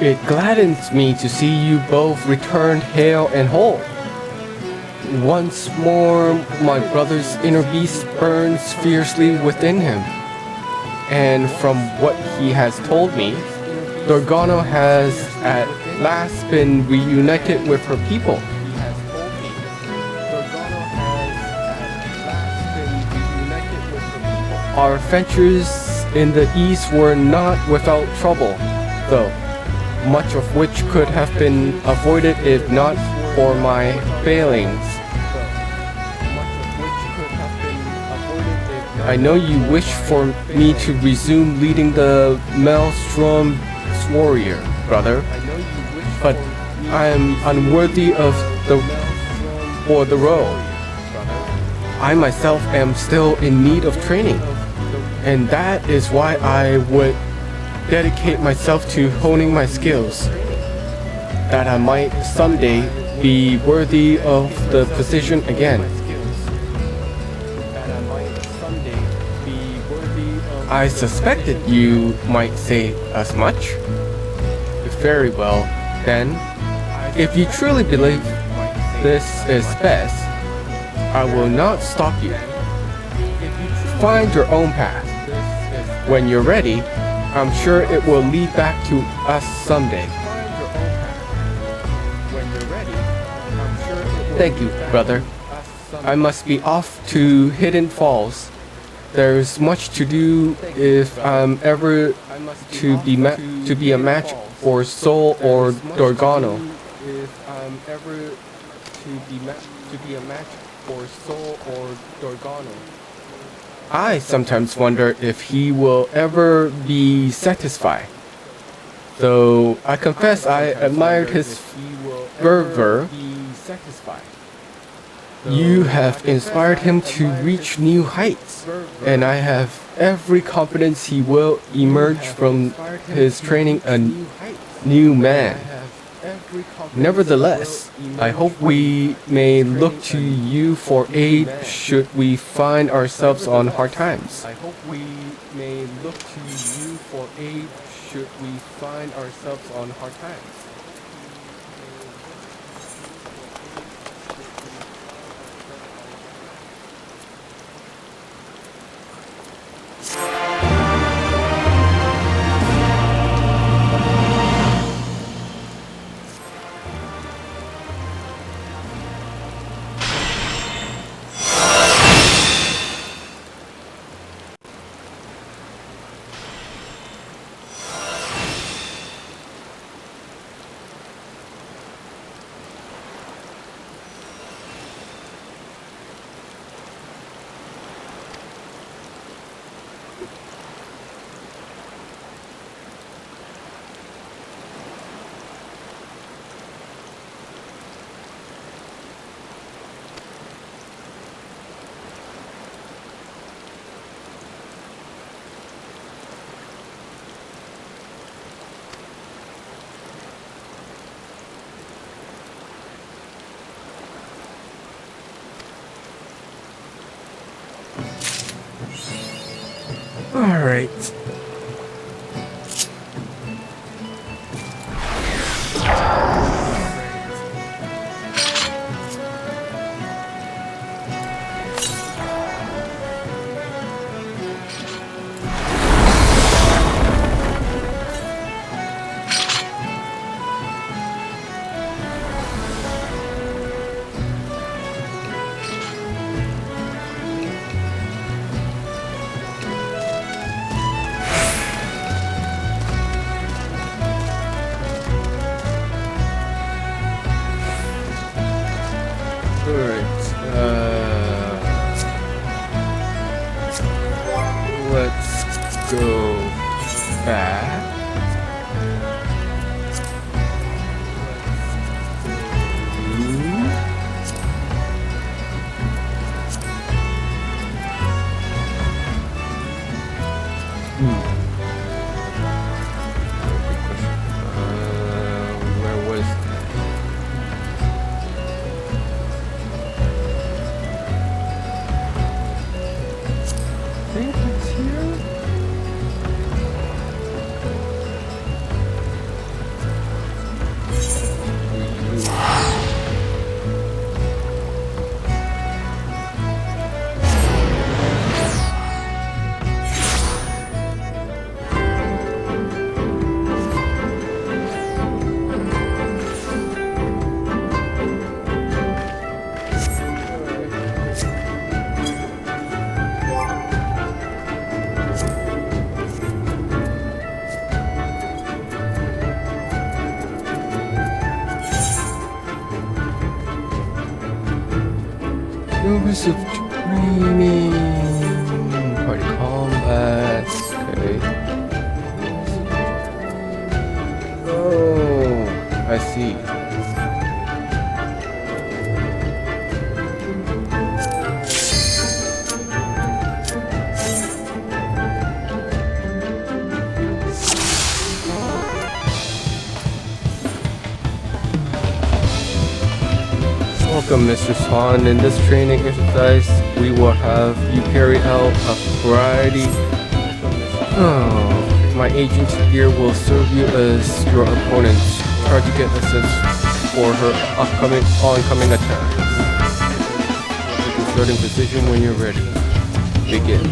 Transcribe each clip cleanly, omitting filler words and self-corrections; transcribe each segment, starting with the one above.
It gladdens me to see you both returned hale and whole. Once more, my brother's inner beast burns fiercely within him. And from what he has told me, Dorgano has at last been reunited with her people. Our ventures in the east were not without trouble, though, much of which could have been avoided if not for my failings. I know you wish for me to resume leading the Maelstrom warrior, brother, but I am unworthy of the role. I myself am still in need of training, and that is why I would dedicate myself to honing my skills, that I might someday be worthy of the position again. I suspected you might say as much. Very well, then, if you truly believe this is best, I will not stop you. Find your own path. When you're ready, I'm sure it will lead back to us someday. Thank you, brother. I must be off to Hidden Falls. There's much to do if I'm ever to be a match for Sol or Dorgano. I sometimes wonder if he will ever be satisfied. Though I confess I admired his fervor. You have inspired him to reach new heights, and I have every confidence he will emerge from his training a new man. Nevertheless, I hope we may look to you for aid should we find ourselves on hard times. All right. Let's go back. Where was that? I think it's here. Notice of training. Party combat. Okay. Oh, I see. Welcome, Mr. Swan. In this training exercise, we will have you carry out a variety. Oh, my agent here will serve you as your opponent. Try to get assist for her oncoming attacks. You can start in position when you're ready. Begin.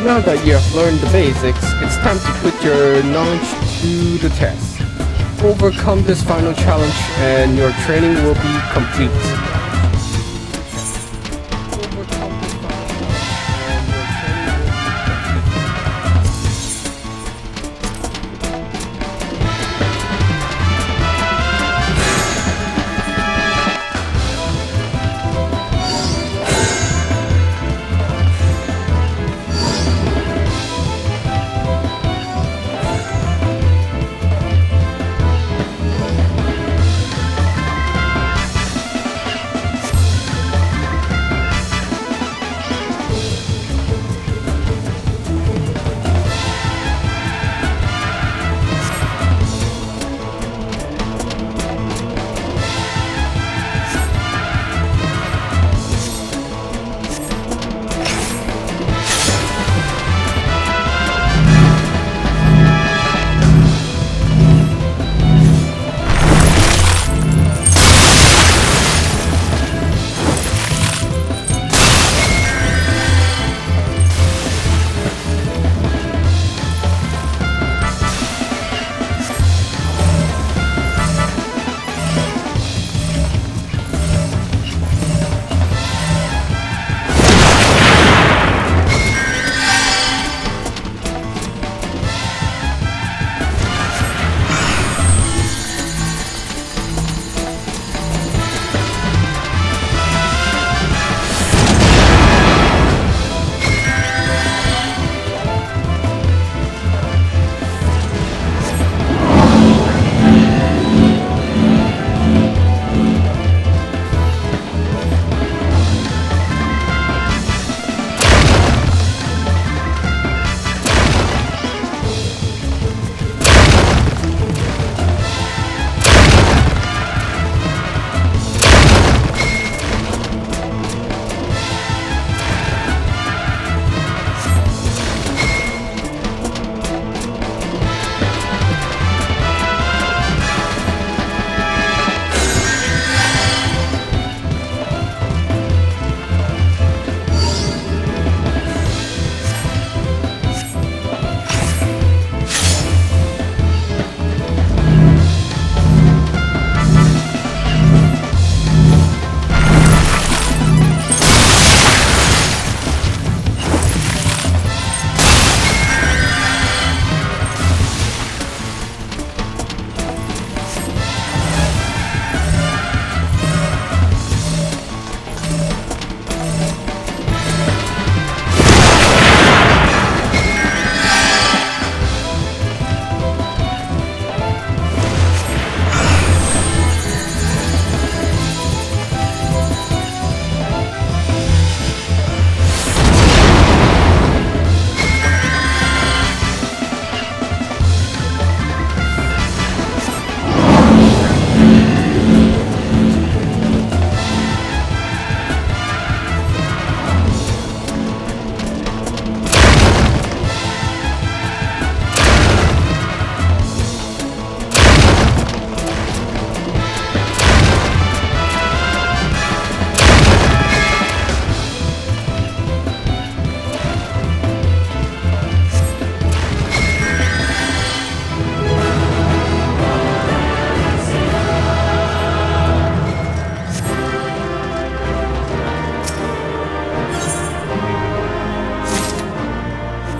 Now that you have learned the basics, it's time to put your knowledge to the test. Overcome this final challenge and your training will be complete.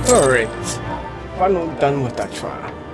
Alright, finally done with that trial.